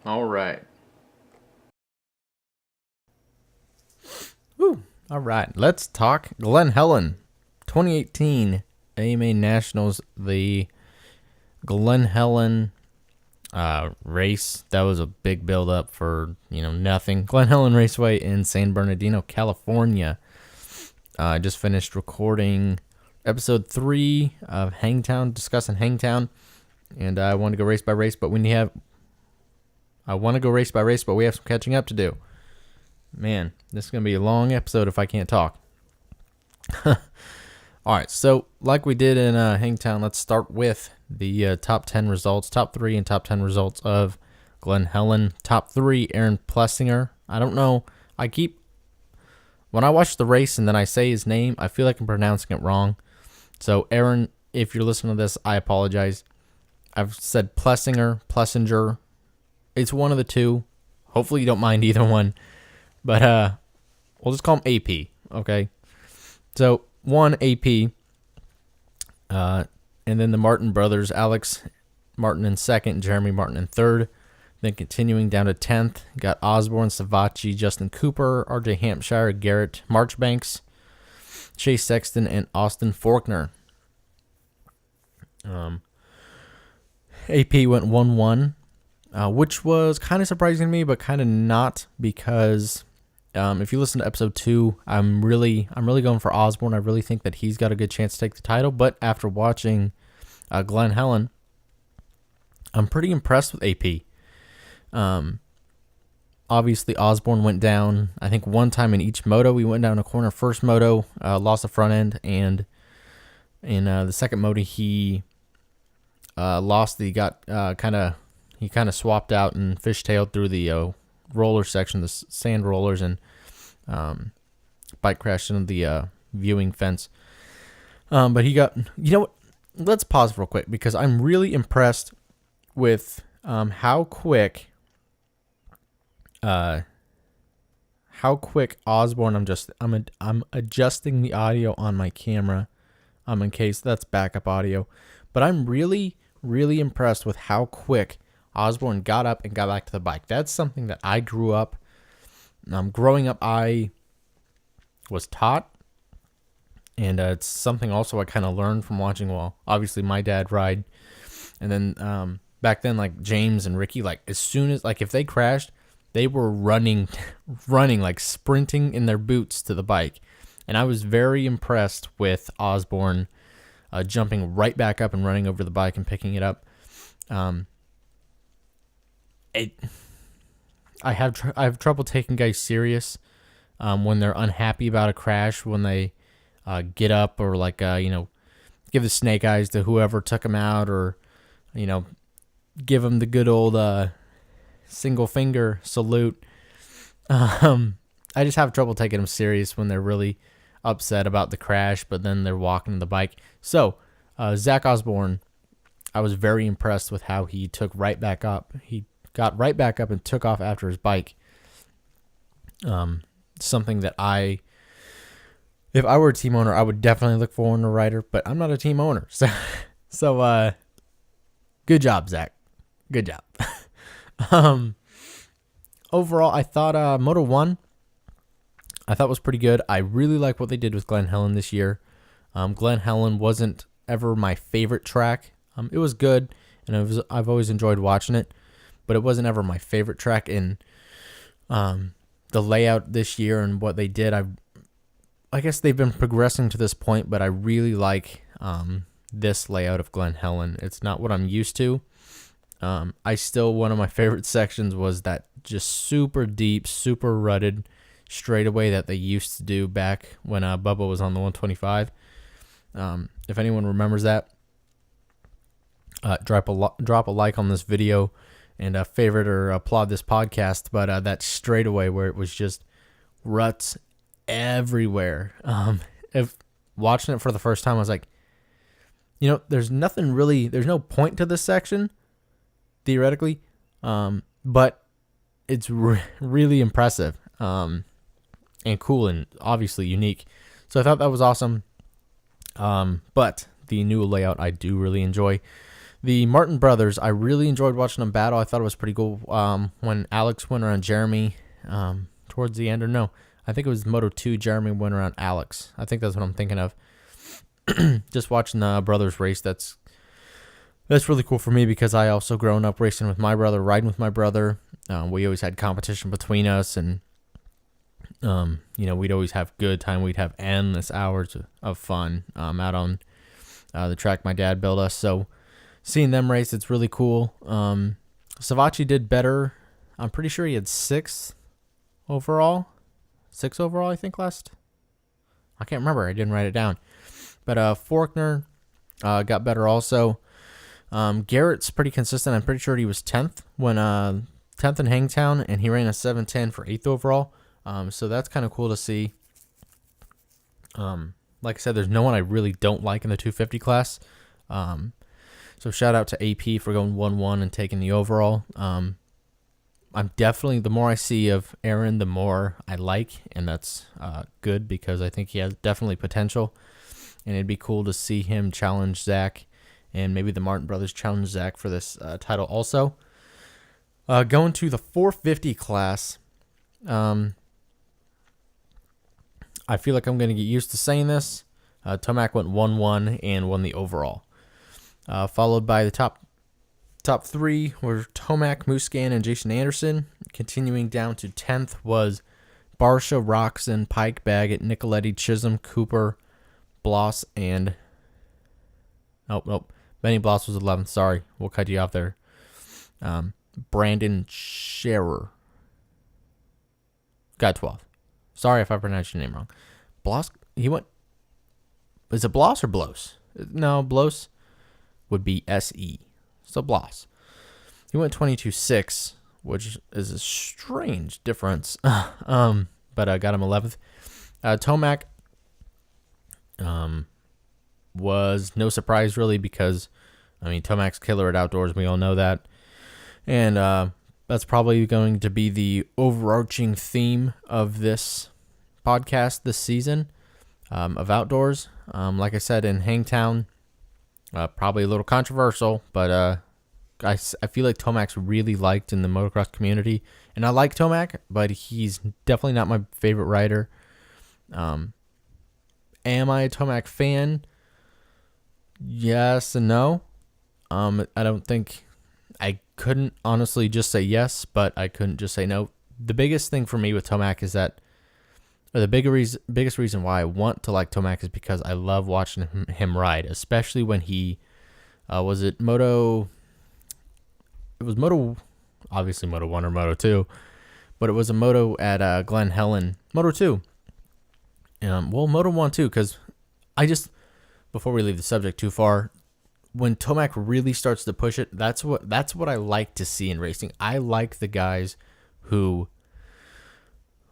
All right. Woo. All right. Let's talk Glen Helen. 2018 AMA Nationals. The Glen Helen race. That was a big build up for, nothing. Glen Helen Raceway in San Bernardino, California. I just finished recording episode 3 of Hangtown, discussing Hangtown. And I want to go race by race, but we have some catching up to do. Man, this is going to be a long episode if I can't talk. All right, so like we did in Hangtown, let's start with the top 10 results, top 3 and top 10 results of Glen Helen. Top 3, Aaron Plessinger. I don't know. When I watch the race and then I say his name, I feel like I'm pronouncing it wrong. So, Aaron, if you're listening to this, I apologize. I've said Plessinger. It's one of the two. Hopefully you don't mind either one. But we'll just call him AP, okay? So, 1, AP. And then the Martin brothers, Alex Martin in 2nd, Jeremy Martin in 3rd. Then continuing down to 10th, got Osborne, Savacci, Justin Cooper, RJ Hampshire, Garrett Marchbanks, Chase Sexton, and Austin Faulkner. AP went 1-1, which was kind of surprising to me, but kind of not, because if you listen to episode 2, I'm really going for Osborne. I really think that he's got a good chance to take the title. But after watching Glen Helen, I'm pretty impressed with AP. Obviously Osborne went down, I think one time in each moto. He went down a corner first moto, lost the front end, and in the second moto he lost. He got kind of swapped out and fishtailed through the roller section, the sand rollers, and bike crashed into the viewing fence. But he got, what? Let's pause real quick, because I'm really impressed with how quick Osborne. I'm adjusting the audio on my camera, in case that's backup audio. But I'm really impressed with how quick Osborne got up and got back to the bike. That's something that I grew up. Growing up, I was taught, and it's something also I kind of learned from watching. Well, obviously my dad ride, and then back then, like James and Ricky, like as soon as if they crashed, they were running, like sprinting in their boots to the bike, and I was very impressed with Osborne jumping right back up and running over to the bike and picking it up. I have trouble taking guys serious when they're unhappy about a crash, when they get up or give the snake eyes to whoever took them out, or give them the good old single finger salute. I just have trouble taking them serious when they're really upset about the crash, but then they're walking the bike. So Zach Osborne, I was very impressed with how he took right back up. He got right back up and took off after his bike. Something that if I were a team owner, I would definitely look for in a rider, but I'm not a team owner. So good job, Zach. Good job. Overall, I thought Moto 1, I thought was pretty good. I really like what they did with Glen Helen this year. Glen Helen wasn't ever my favorite track. It was good, and I've always enjoyed watching it, but it wasn't ever my favorite track. In the layout this year and what they did, I guess they've been progressing to this point, but I really like this layout of Glen Helen. It's not what I'm used to. One of my favorite sections was that just super deep, super rutted straightaway that they used to do back when Bubba was on the 125. If anyone remembers that, drop a like on this video and favorite or applaud this podcast. But that straightaway where it was just ruts everywhere. If watching it for the first time, I was like, there's no point to this section, theoretically, but it's really impressive and cool and obviously unique. So I thought that was awesome. But the new layout I do really enjoy. The Martin brothers, I really enjoyed watching them battle. I thought it was pretty cool when Alex went around Jeremy towards the end. Or no, I think it was Moto 2, Jeremy went around Alex. I think that's what I'm thinking of. Just watching the brothers race, that's really cool for me because I also grown up racing with my brother, riding with my brother. We always had competition between us, and we'd always have good time. We'd have endless hours of fun out on the track my dad built us. So seeing them race, it's really cool. Savachi did better. I'm pretty sure he had 6 overall. 6 overall, I think, last. I can't remember. I didn't write it down. But Faulkner got better also. Garrett's pretty consistent. I'm pretty sure he was 10th when 10th in Hangtown, and he ran a 7:10 for 8th overall. So that's kind of cool to see. Like I said, there's no one I really don't like in the 250 class. So shout out to AP for going 1-1 and taking the overall. I'm definitely, the more I see of Aaron, the more I like, and that's good because I think he has definitely potential. And it'd be cool to see him challenge Zach, and maybe the Martin brothers challenge Zach for this title also. Going to the 450 class, I feel like I'm going to get used to saying this. Tomac went 1-1 and won the overall. Followed by the top 3 were Tomac, Muscan, and Jason Anderson. Continuing down to 10th was Barsha, Roxon, Pike, Baggett, Nicoletti, Chisholm, Cooper, Bloss, and nope. Benny Bloss was 11th. Sorry, we'll cut you off there. Brandon Scherer got 12th. Sorry if I pronounced your name wrong. Bloss, he went. Is it Bloss or Bloss? No, Bloss would be SE. So Bloss. He went 22.6, which is a strange difference. But I got him 11th. Tomac was no surprise really because, Tomac's killer at outdoors. We all know that. And that's probably going to be the overarching theme of this podcast this season of outdoors. Like I said, in Hangtown, probably a little controversial, but I feel like Tomac's really liked in the motocross community. And I like Tomac, but he's definitely not my favorite rider. Am I a Tomac fan? Yes and no. I don't think I couldn't honestly just say yes, but I couldn't just say no. The biggest thing for me with Tomac is that, or the biggest reason why I want to like Tomac is because I love watching him ride, especially when he obviously Moto 1 or Moto 2, but it was a moto at Glen Helen, Moto 2. Moto 1 too, because before we leave the subject too far, when Tomac really starts to push it, that's what I like to see in racing. I like the guys who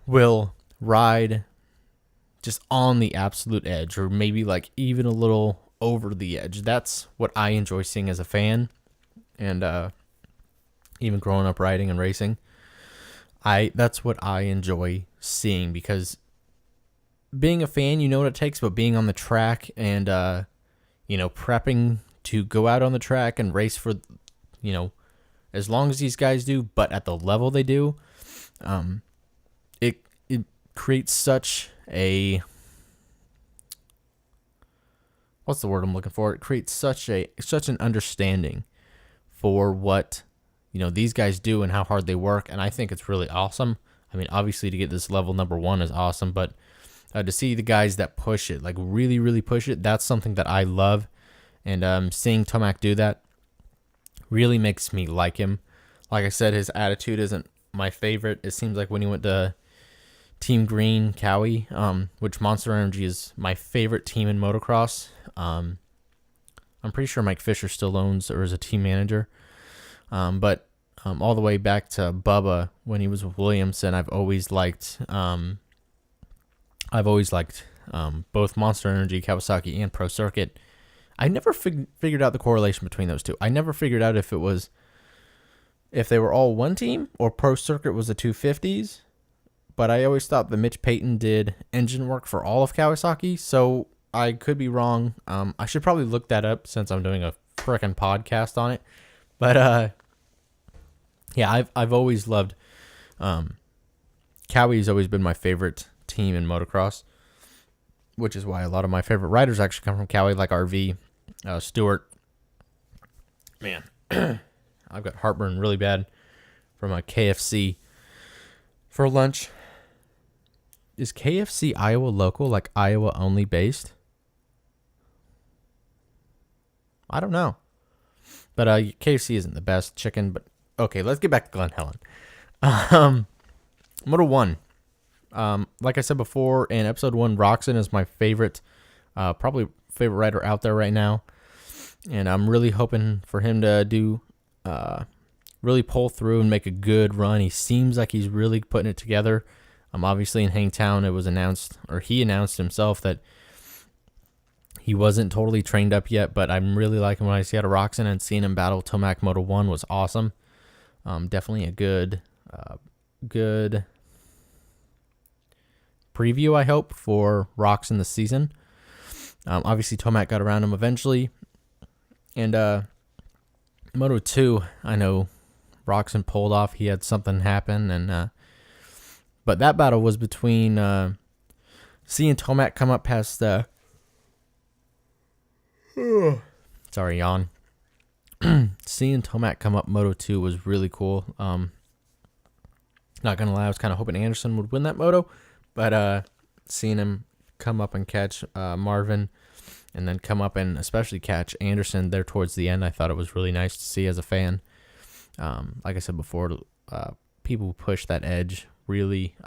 will ride just on the absolute edge, or maybe like even a little over the edge. That's what I enjoy seeing as a fan, and even growing up riding and racing, that's what I enjoy seeing, because being a fan, you know what it takes, but being on the track and prepping to go out on the track and race for, as long as these guys do, but at the level they do, it creates such a, what's the word I'm looking for? It creates such an understanding for what, these guys do and how hard they work. And I think it's really awesome. Obviously to get this level number 1 is awesome, but to see the guys that push it, like really, really push it, that's something that I love. And seeing Tomac do that really makes me like him. Like I said, his attitude isn't my favorite. It seems like when he went to Team Green, Cowie, which Monster Energy is my favorite team in motocross. I'm pretty sure Mike Fisher still owns or is a team manager. But all the way back to Bubba when he was with Williamson, I've always liked both Monster Energy, Kawasaki, and Pro Circuit. I never figured out the correlation between those two. I never figured out if they were all one team or Pro Circuit was the 250s. But I always thought that Mitch Payton did engine work for all of Kawasaki, so I could be wrong. I should probably look that up since I'm doing a frickin' podcast on it. But yeah, I've always loved Cowie's always been my favorite team in motocross, which is why a lot of my favorite riders actually come from Cowie, like RV, Stewart. Man, I've got heartburn really bad from a KFC for lunch. Is KFC Iowa local, like Iowa only based? I don't know. But KFC isn't the best chicken. But okay, let's get back to Glen Helen. Moto 1. Like I said before in episode 1, Roxon is my favorite, probably favorite rider out there right now. And I'm really hoping for him to really pull through and make a good run. He seems like he's really putting it together. Obviously in Hangtown, it was announced, or he announced himself, that he wasn't totally trained up yet, but I'm really liking what I see out of Roxon, and seeing him battle Tomac Moto 1 was awesome. Definitely a good preview, I hope, for Roxon this season. Obviously, Tomac got around him eventually. And Moto 2, I know Roxon pulled off. He had something happen, and but that battle was between seeing Tomac come up past sorry, yawn. Seeing Tomac come up Moto 2 was really cool. Not gonna lie, I was kind of hoping Anderson would win that moto, but seeing him come up and catch Marvin, and then come up and especially catch Anderson there towards the end, I thought it was really nice to see as a fan. Like I said before, people who push that edge, I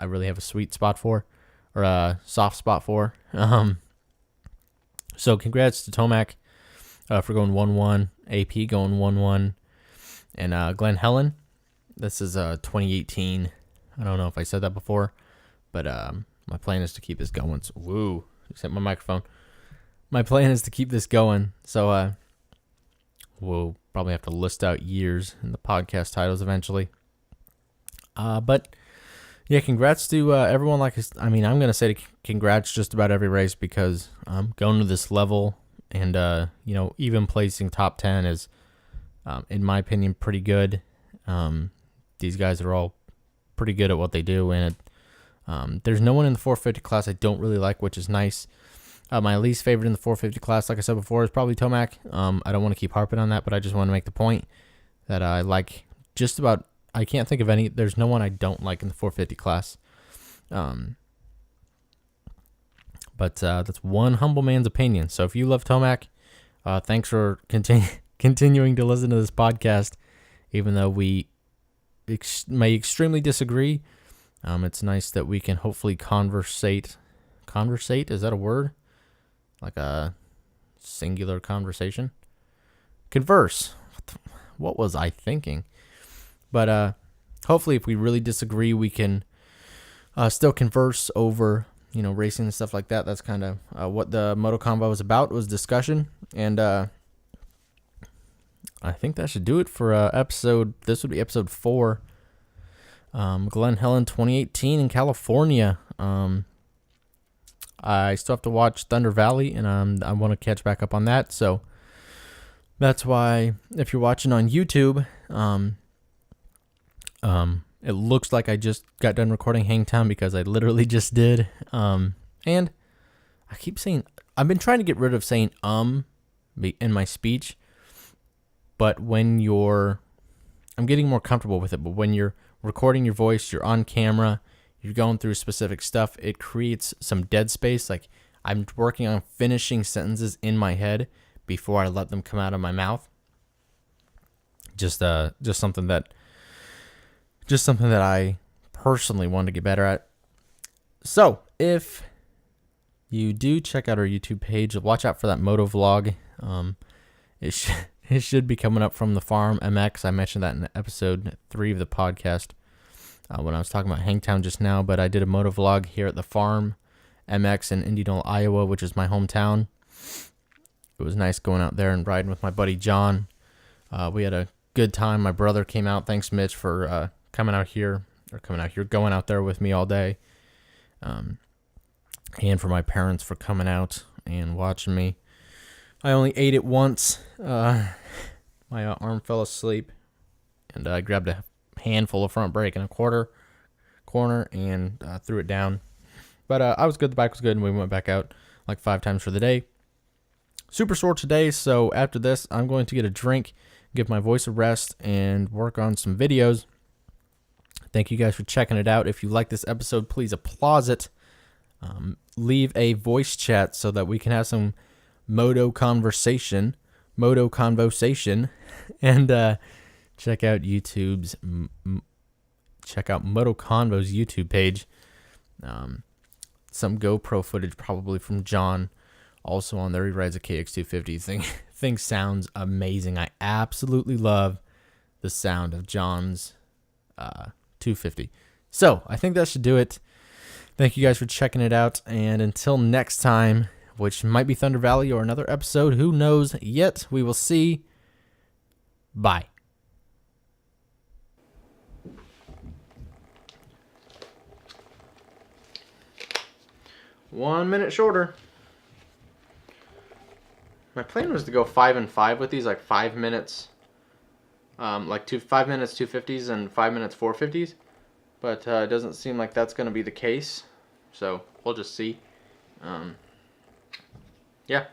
really have a sweet spot for, or a soft spot for. So congrats to Tomac for going 1-1, AP going 1-1, and Glen Helen. This is 2018. I don't know if I said that before, but my plan is to keep this going. So, woo, just hit my microphone. My plan is to keep this going, so we'll probably have to list out years in the podcast titles eventually. But yeah, congrats to everyone. I'm going to say congrats just about every race, because going to this level and even placing top 10 is, in my opinion, pretty good. These guys are all pretty good at what they do, and there's no one in the 450 class I don't really like, which is nice. My least favorite in the 450 class, like I said before, is probably Tomac. I don't want to keep harping on that, but I just want to make the point that I like just about, I can't think of any, there's no one I don't like in the 450 class. But that's one humble man's opinion. So if you love Tomac, thanks for continuing to listen to this podcast, even though we may extremely disagree. It's nice that we can hopefully conversate. Conversate? Is that a word? Like a singular conversation? Converse. What was I thinking? But hopefully if we really disagree, we can still converse over, racing and stuff like that. That's kind of what the MotoConvo was about, was discussion. And I think that should do it for this would be episode 4. Glen Helen 2018 in California. I still have to watch Thunder Valley, and I want to catch back up on that. So that's why, if you're watching on YouTube, it looks like I just got done recording Hangtown, because I literally just did. And I keep saying, I've been trying to get rid of saying in my speech, but I'm getting more comfortable with it, but when you're recording your voice, you're on camera, you're going through specific stuff, it creates some dead space. Like, I'm working on finishing sentences in my head before I let them come out of my mouth. Just something that I personally want to get better at. So, if you do check out our YouTube page, watch out for that moto vlog. It should be coming up from the farm MX. I mentioned that in episode 3 of the podcast when I was talking about Hangtown just now, but I did a moto vlog here at the farm MX in Indianola, Iowa, which is my hometown. It was nice going out there and riding with my buddy John. We had a good time. My brother came out. Thanks, Mitch, for going out there with me all day. And for my parents for coming out and watching me. I only ate it once. my arm fell asleep, and I grabbed a handful of front brake in a corner and threw it down. But I was good. The bike was good, and we went back out like 5 times for the day. Super sore today, so after this, I'm going to get a drink, give my voice a rest, and work on some videos. Thank you guys for checking it out. If you like this episode, please applause it. Leave a voice chat so that we can have some moto conversation, and check out MotoConvo's YouTube page. Some GoPro footage probably from John, also on there. He rides a KX250. Thing sounds amazing. I absolutely love the sound of John's 250. So I think that should do it. Thank you guys for checking it out, and until next time, which might be Thunder Valley or another episode, who knows yet, we will see. Bye. One minute shorter. My plan was to go 5 and 5 with these, like 5 minutes, 5 minutes 250s and 5 minutes 450s, but it doesn't seem like that's going to be the case, so we'll just see. Yeah.